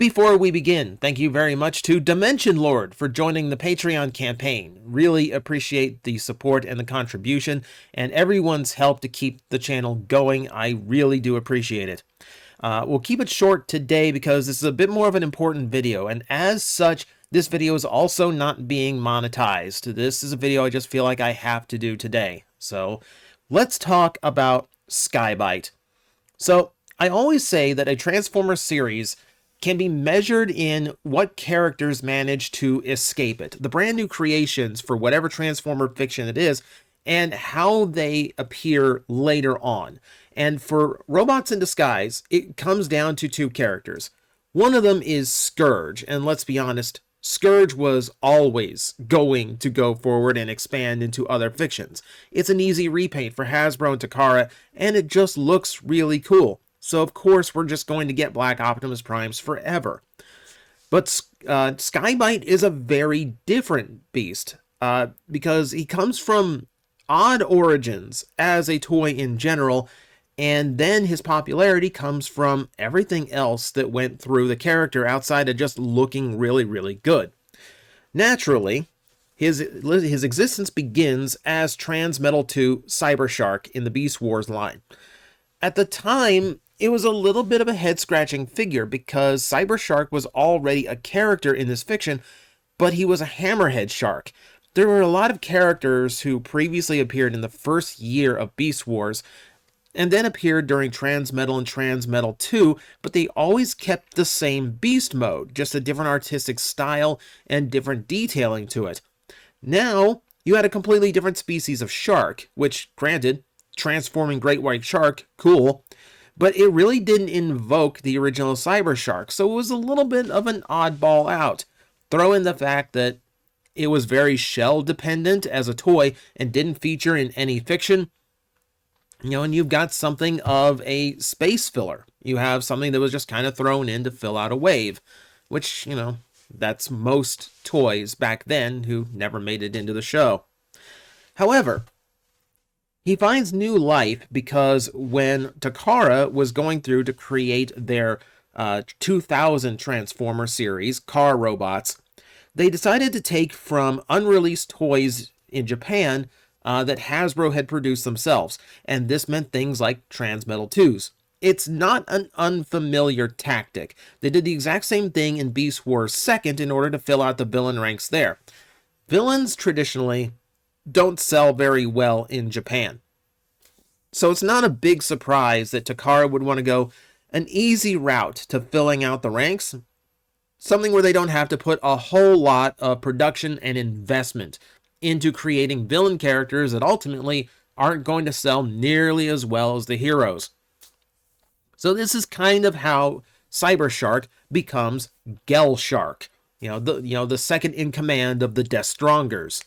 Before we begin, thank you very much to Dimension Lord for joining the Patreon campaign. Really appreciate the support and the contribution, and everyone's help to keep the channel going. I really do appreciate it. We'll keep it short today because this is a bit more of an important video, and as such, this video is also not being monetized. This is a video I just feel like I have to do today. So, let's talk about Sky-Byte. So, I always say that a Transformers series can be measured in what characters manage to escape it, the brand new creations for whatever Transformer fiction it is, and how they appear later on. And for Robots in Disguise, it comes down to two characters. One of them is Scourge, and let's be honest, Scourge was always going to go forward and expand into other fictions. It's an easy repaint for Hasbro and Takara, and it just looks really cool. So of course we're just going to get Black Optimus Primes forever. But Sky-Byte is a very different beast because he comes from odd origins as a toy in general, and then his popularity comes from everything else that went through the character outside of just looking really, really good. Naturally, his existence begins as Transmetal 2 Cybershark in the Beast Wars line. At the time, it was a little bit of a head-scratching figure because Cybershark was already a character in this fiction, but he was a hammerhead shark. There were a lot of characters who previously appeared in the first year of Beast Wars, and then appeared during Transmetal and Transmetal 2, but they always kept the same beast mode, just a different artistic style and different detailing to it. Now, you had a completely different species of shark, which, granted, transforming great white shark, cool, but it really didn't invoke the original Cyber Shark, so it was a little bit of an oddball out. Throw in the fact that it was very shell-dependent as a toy and didn't feature in any fiction, and you've got something of a space filler. You have something that was just kind of thrown in to fill out a wave, which, that's most toys back then who never made it into the show. However, he finds new life because when Takara was going through to create their 2000 Transformer series, Car Robots, they decided to take from unreleased toys in Japan that Hasbro had produced themselves, and this meant things like Transmetal 2s. It's not an unfamiliar tactic. They did the exact same thing in Beast Wars 2nd in order to fill out the villain ranks there. Villains traditionally don't sell very well in Japan. So it's not a big surprise that Takara would want to go an easy route to filling out the ranks, something where they don't have to put a whole lot of production and investment into creating villain characters that ultimately aren't going to sell nearly as well as the heroes. So this is kind of how Cybershark becomes Gel Shark, the second in command of the Deathstrongers.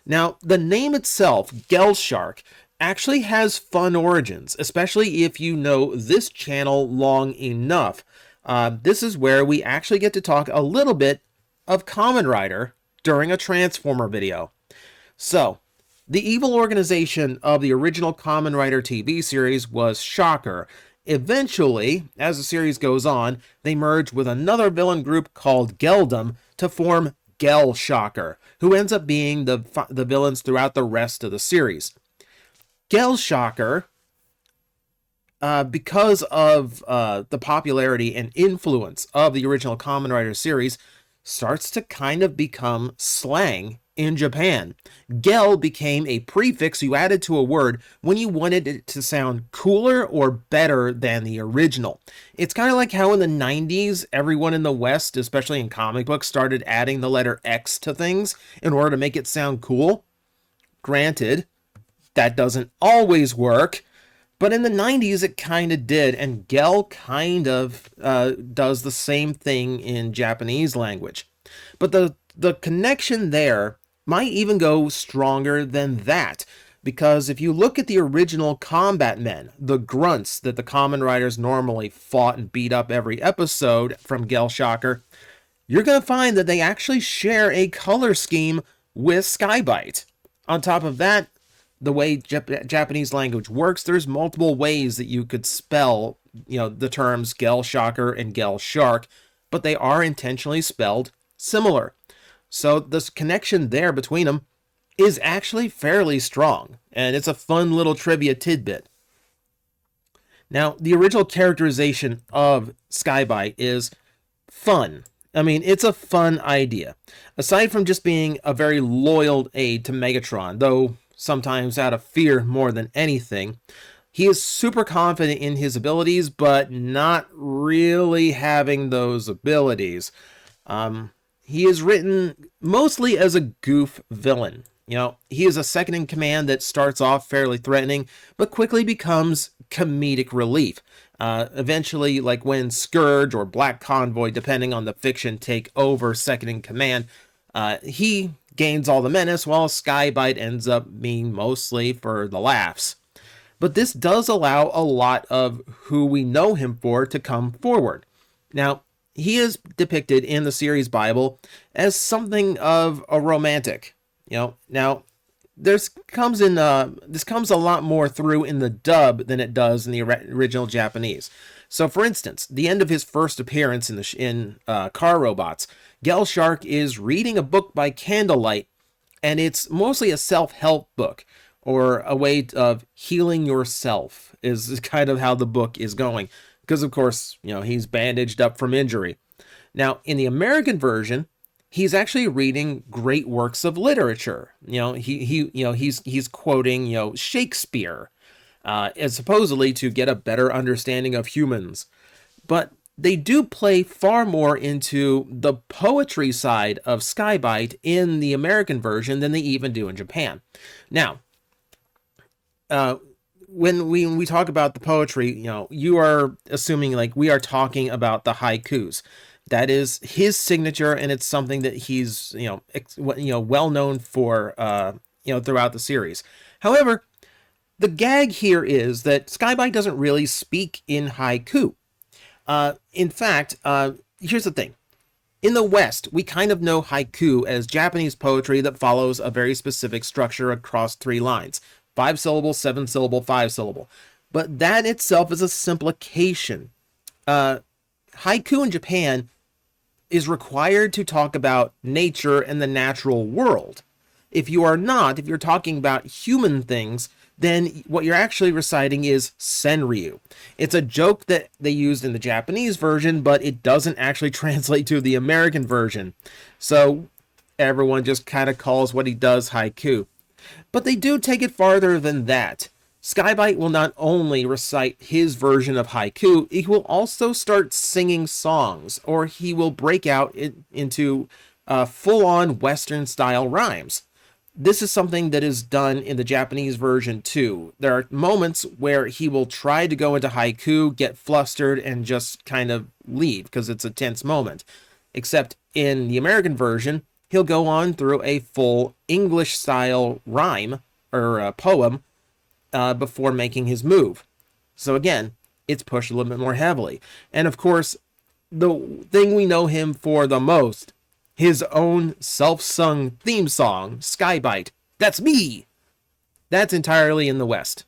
Now, the name itself, Gel Shark, actually has fun origins, especially if you know this channel long enough. This is where we actually get to talk a little bit of Kamen Rider during a Transformer video. So, the evil organization of the original Kamen Rider TV series was Shocker. Eventually, as the series goes on, they merge with another villain group called Geldom to form Gel Shocker, who ends up being the villains throughout the rest of the series. Gel Shocker, because of the popularity and influence of the original Kamen Rider series, starts to kind of become slang in Japan. Gel became a prefix you added to a word when you wanted it to sound cooler or better than the original. It's kind of like how in the 90s, everyone in the West, especially in comic books, started adding the letter X to things in order to make it sound cool. Granted, that doesn't always work, but in the 90s it kind of did, and Gel kind of does the same thing in Japanese language. But the connection there might even go stronger than that, because if you look at the original combat men, the grunts that the Kamen Riders normally fought and beat up every episode from Gel Shocker, you're going to find that they actually share a color scheme with Sky-Byte. On top of that, the way Japanese language works, there's multiple ways that you could spell, the terms Gel Shocker and Gel Shark, but they are intentionally spelled similar. So this connection there between them is actually fairly strong, and it's a fun little trivia tidbit. Now, the original characterization of Sky-Byte is fun. I mean, it's a fun idea. Aside from just being a very loyal aide to Megatron, though sometimes out of fear more than anything, he is super confident in his abilities, but not really having those abilities. He is written mostly as a goof villain. He is a second in command that starts off fairly threatening, but quickly becomes comedic relief. Eventually, like when Scourge or Black Convoy, depending on the fiction, take over second in command, he gains all the menace, while Sky-Byte ends up being mostly for the laughs. But this does allow a lot of who we know him for to come forward. Now, he is depicted in the series Bible as something of a romantic. Now this comes a lot more through in the dub than it does in the original Japanese. So, for instance, the end of his first appearance in Car Robots, Gelshark is reading a book by candlelight, and it's mostly a self-help book, or a way of healing yourself, is kind of how the book is going. Because, of course, he's bandaged up from injury. Now, in the American version, he's actually reading great works of literature. He's quoting, Shakespeare, as supposedly to get a better understanding of humans. But they do play far more into the poetry side of Sky-Byte in the American version than they even do in Japan. Now, when we talk about the poetry, you are assuming like we are talking about the haikus. That is his signature, and it's something that he's well known for throughout the series. However, the gag here is that Sky-Byte doesn't really speak in haiku. In fact, here's the thing. In the West, we kind of know haiku as Japanese poetry that follows a very specific structure across 3 lines. 5-syllable, 7-syllable, 5-syllable. But that itself is a simplification. Haiku in Japan is required to talk about nature and the natural world. If you're talking about human things, then what you're actually reciting is senryu. It's a joke that they used in the Japanese version, but it doesn't actually translate to the American version. So everyone just kind of calls what he does haiku. But they do take it farther than that. Sky-Byte will not only recite his version of haiku, he will also start singing songs, or he will break out into full-on Western-style rhymes. This is something that is done in the Japanese version too. There are moments where he will try to go into haiku, get flustered, and just kind of leave because it's a tense moment. Except in the American version, he'll go on through a full English-style rhyme, or poem, before making his move. So again, it's pushed a little bit more heavily. And of course, the thing we know him for the most, his own self-sung theme song, Sky-Byte, that's me! That's entirely in the West.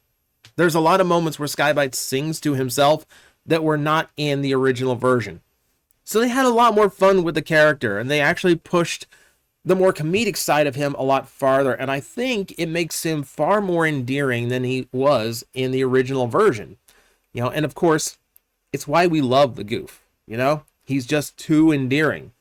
There's a lot of moments where Sky-Byte sings to himself that were not in the original version. So they had a lot more fun with the character, and they actually pushed the more comedic side of him a lot farther, and I think it makes him far more endearing than he was in the original version. And of course, it's why we love the goof, He's just too endearing.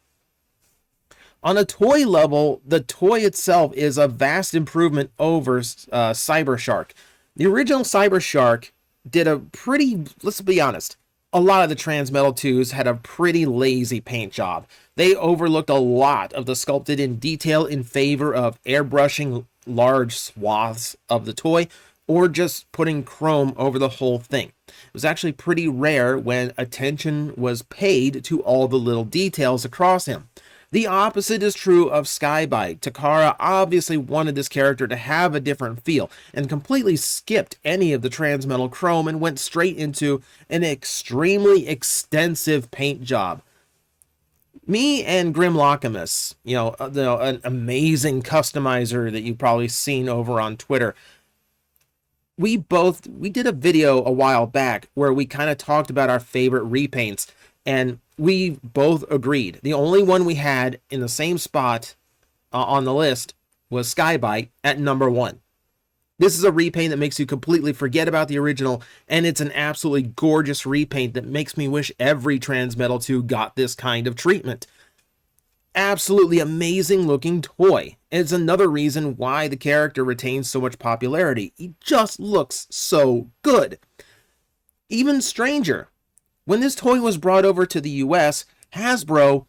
On a toy level, the toy itself is a vast improvement over Cyber Shark. The original Cyber Shark did a pretty, let's be honest, a lot of the Transmetal 2s had a pretty lazy paint job. They overlooked a lot of the sculpted in detail in favor of airbrushing large swaths of the toy, or just putting chrome over the whole thing. It was actually pretty rare when attention was paid to all the little details across him. The opposite is true of Sky-Byte. Takara obviously wanted this character to have a different feel, and completely skipped any of the Transmetal chrome and went straight into an extremely extensive paint job. Me and Grimlockamus, an amazing customizer that you've probably seen over on Twitter, we did a video a while back where we kind of talked about our favorite repaints, and we both agreed. The only one we had in the same spot on the list was Sky-Byte at number 1. This is a repaint that makes you completely forget about the original, and it's an absolutely gorgeous repaint that makes me wish every Transmetal 2 got this kind of treatment. Absolutely amazing looking toy. And it's another reason why the character retains so much popularity. He just looks so good. Even stranger, when this toy was brought over to the US, Hasbro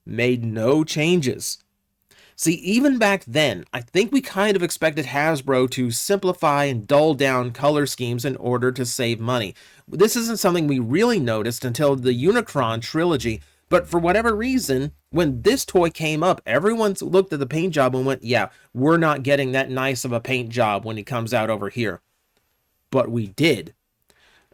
made no changes. See, even back then, I think we kind of expected Hasbro to simplify and dull down color schemes in order to save money. This isn't something we really noticed until the Unicron trilogy, but for whatever reason, when this toy came up, everyone looked at the paint job and went, yeah, we're not getting that nice of a paint job when he comes out over here. But we did.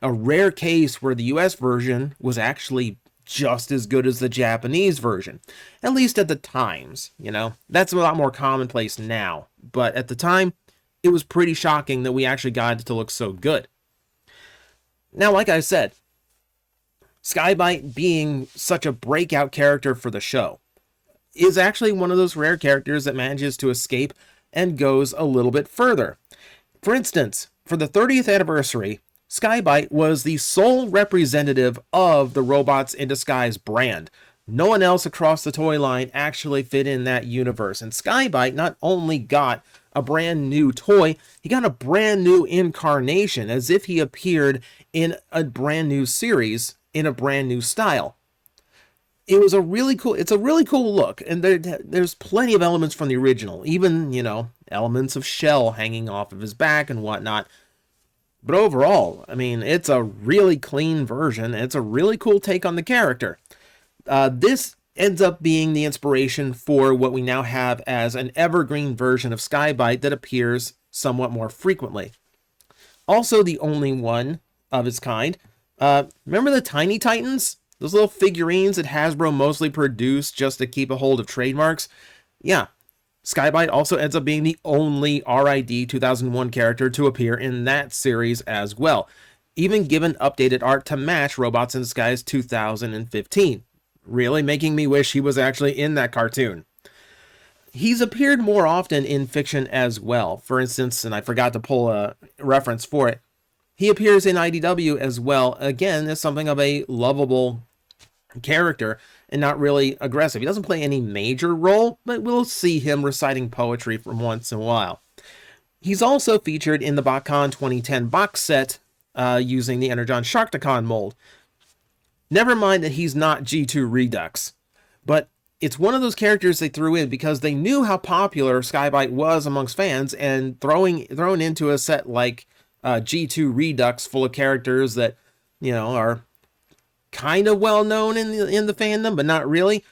A rare case where the US version was actually just as good as the Japanese version, at least at the times, you know. That's a lot more commonplace now, but at the time, it was pretty shocking that we actually got it to look so good. Now, like I said, Sky-Byte being such a breakout character for the show is actually one of those rare characters that manages to escape and goes a little bit further. For instance, for the 30th anniversary, Sky-Byte was the sole representative of the Robots in Disguise brand. No one else across the toy line actually fit in that universe. And Sky-Byte not only got a brand new toy, he got a brand new incarnation, as if he appeared in a brand new series in a brand new style. It's a really cool look, and there's plenty of elements from the original, even, you know, elements of shell hanging off of his back and whatnot. But overall, I mean, it's a really clean version. It's a really cool take on the character. This ends up being the inspiration for what we now have as an evergreen version of Sky-Byte that appears somewhat more frequently. Also the only one of its kind. Remember the Tiny Titans? Those little figurines that Hasbro mostly produced just to keep a hold of trademarks? Yeah. Sky-Byte also ends up being the only RID 2001 character to appear in that series as well, even given updated art to match Robots in Disguise 2015, really making me wish he was actually in that cartoon. He's appeared more often in fiction as well. For instance, and I forgot to pull a reference for it, he appears in IDW as well, again, as something of a lovable character and not really aggressive. He doesn't play any major role, but we'll see him reciting poetry from once in a while. He's also featured in the BotCon 2010 box set using the Energon Sharkticon mold. Never mind that he's not G2 Redux, but it's one of those characters they threw in because they knew how popular Sky-Byte was amongst fans, and thrown into a set like G2 Redux full of characters that, you know, are kind of well known in the fandom, but not really.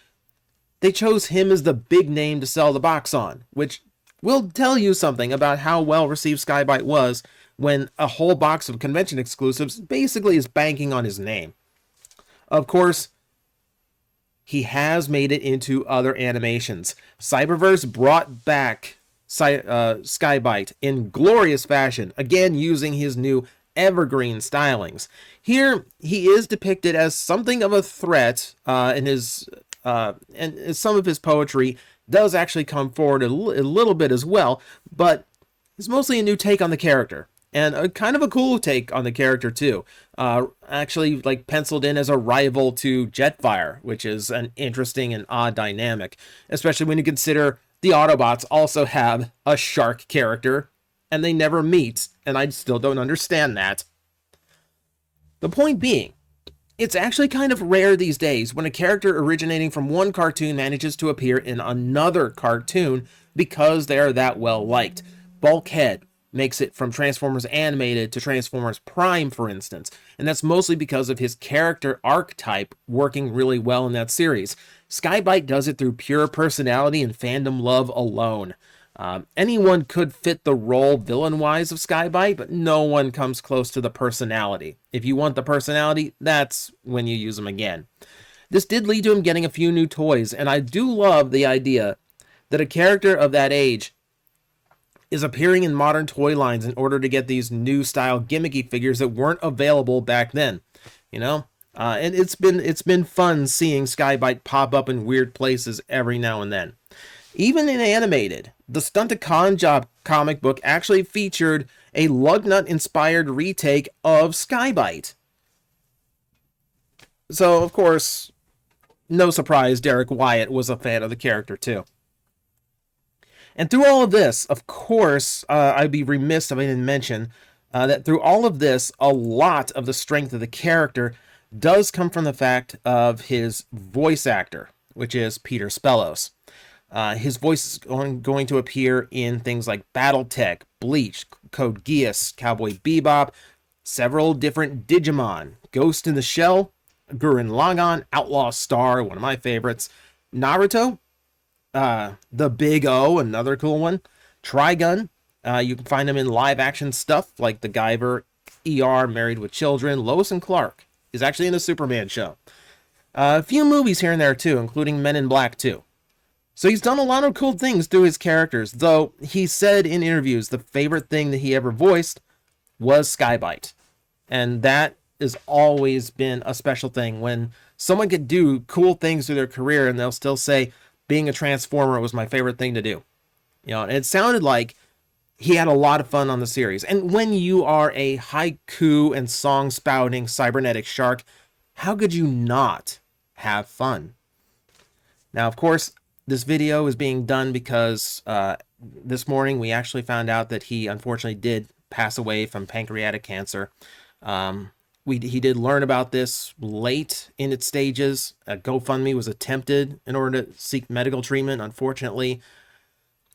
They chose him as the big name to sell the box on, which will tell you something about how well received Sky-Byte was when a whole box of convention exclusives basically is banking on his name. Of course, he has made it into other animations. Cyberverse brought back Sky-Byte in glorious fashion, again using his new evergreen stylings. Here, he is depicted as something of a threat, and some of his poetry does actually come forward a little bit as well, but it's mostly a new take on the character, and a kind of a cool take on the character too. Actually, like penciled in as a rival to Jetfire, which is an interesting and odd dynamic, especially when you consider the Autobots also have a shark character, and they never meet, and I still don't understand that. The point being, it's actually kind of rare these days when a character originating from one cartoon manages to appear in another cartoon because they are that well liked. Bulkhead makes it from Transformers Animated to Transformers Prime, for instance, and that's mostly because of his character archetype working really well in that series. Sky-Byte does it through pure personality and fandom love alone. Anyone could fit the role villain-wise of Sky-Byte, but no one comes close to the personality. If you want the personality, that's when you use him again. This did lead to him getting a few new toys, and I do love the idea that a character of that age is appearing in modern toy lines in order to get these new style gimmicky figures that weren't available back then. You know, And it's been fun seeing Sky-Byte pop up in weird places every now and then. Even in animated, the Stunted Con Job comic book actually featured a Lugnut-inspired retake of Sky-Byte. So, of course, no surprise, Derek Wyatt was a fan of the character, too. And through all of this, of course, I'd be remiss if I didn't mention that through all of this, a lot of the strength of the character does come from the fact of his voice actor, which is Peter Spellos. His voice is going to appear in things like Battletech, Bleach, Code Geass, Cowboy Bebop, several different Digimon, Ghost in the Shell, Gurren Lagann, Outlaw Star, one of my favorites, Naruto, the Big O, another cool one, Trigun. You can find him in live action stuff like The Guyver, ER, Married with Children, Lois and Clark is actually in the Superman show. A few movies here and there too, including Men in Black 2. So he's done a lot of cool things through his characters, though he said in interviews the favorite thing that he ever voiced was Sky-Byte. And that has always been a special thing when someone could do cool things through their career and they'll still say, being a Transformer was my favorite thing to do. You know, and it sounded like he had a lot of fun on the series. And when you are a haiku and song spouting cybernetic shark, how could you not have fun? Now, of course, this video is being done because this morning we actually found out that he unfortunately did pass away from pancreatic cancer. He did learn about this late in its stages. A GoFundMe was attempted in order to seek medical treatment. Unfortunately,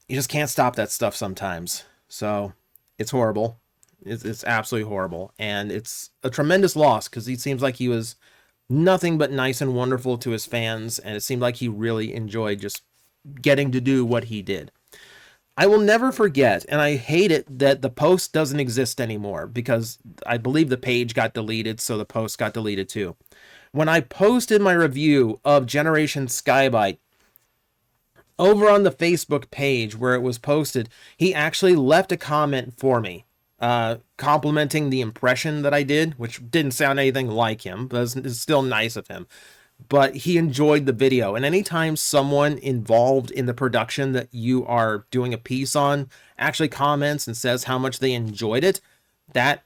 you just can't stop that stuff sometimes. So it's horrible. It's absolutely horrible. And it's a tremendous loss because he seems like he was nothing but nice and wonderful to his fans. And it seemed like he really enjoyed just getting to do what he did. I will never forget, and I hate it that the post doesn't exist anymore because I believe the page got deleted, so the post got deleted too. When I posted my review of Generation Sky-Byte, over on the Facebook page where it was posted, he actually left a comment for me, complimenting the impression that I did, which didn't sound anything like him, but it's still nice of him. But he enjoyed the video. And anytime someone involved in the production that you are doing a piece on actually comments and says how much they enjoyed it, that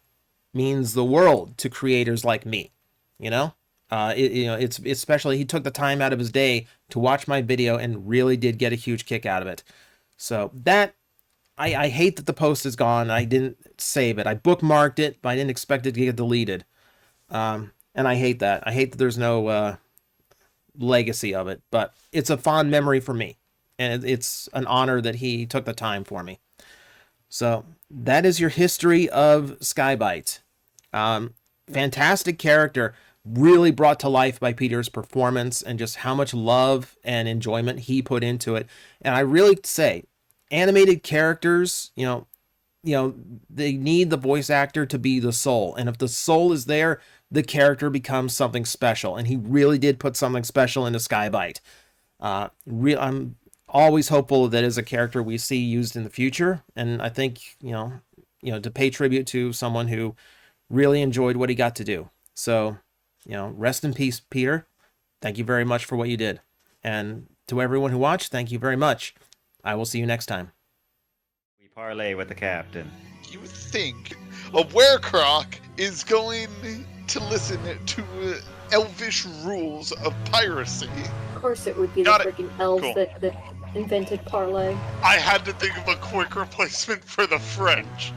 means the world to creators like me. You know, it's especially he took the time out of his day to watch my video and really did get a huge kick out of it. So that I hate that the post is gone. I didn't save it. I bookmarked it, but I didn't expect it to get deleted. And I hate that. I hate that there's no legacy of it, but it's a fond memory for me, and it's an honor that he took the time for me. So that is your history of Sky-Byte. Fantastic character, really brought to life by Peter's performance and just how much love and enjoyment he put into it. And I really say, animated characters, you know, they need the voice actor to be the soul, and if the soul is there, the character becomes something special, and he really did put something special into Sky-Byte. I'm always hopeful that is a character we see used in the future, and I think, you know, to pay tribute to someone who really enjoyed what he got to do. So, you know, rest in peace, Peter. Thank you very much for what you did. And to everyone who watched, thank you very much. I will see you next time. We parlay with the captain. You think a werecroc is going to listen to elvish rules of piracy? Of course it would be the freaking elves that invented parlay. I had to think of a quick replacement for the French.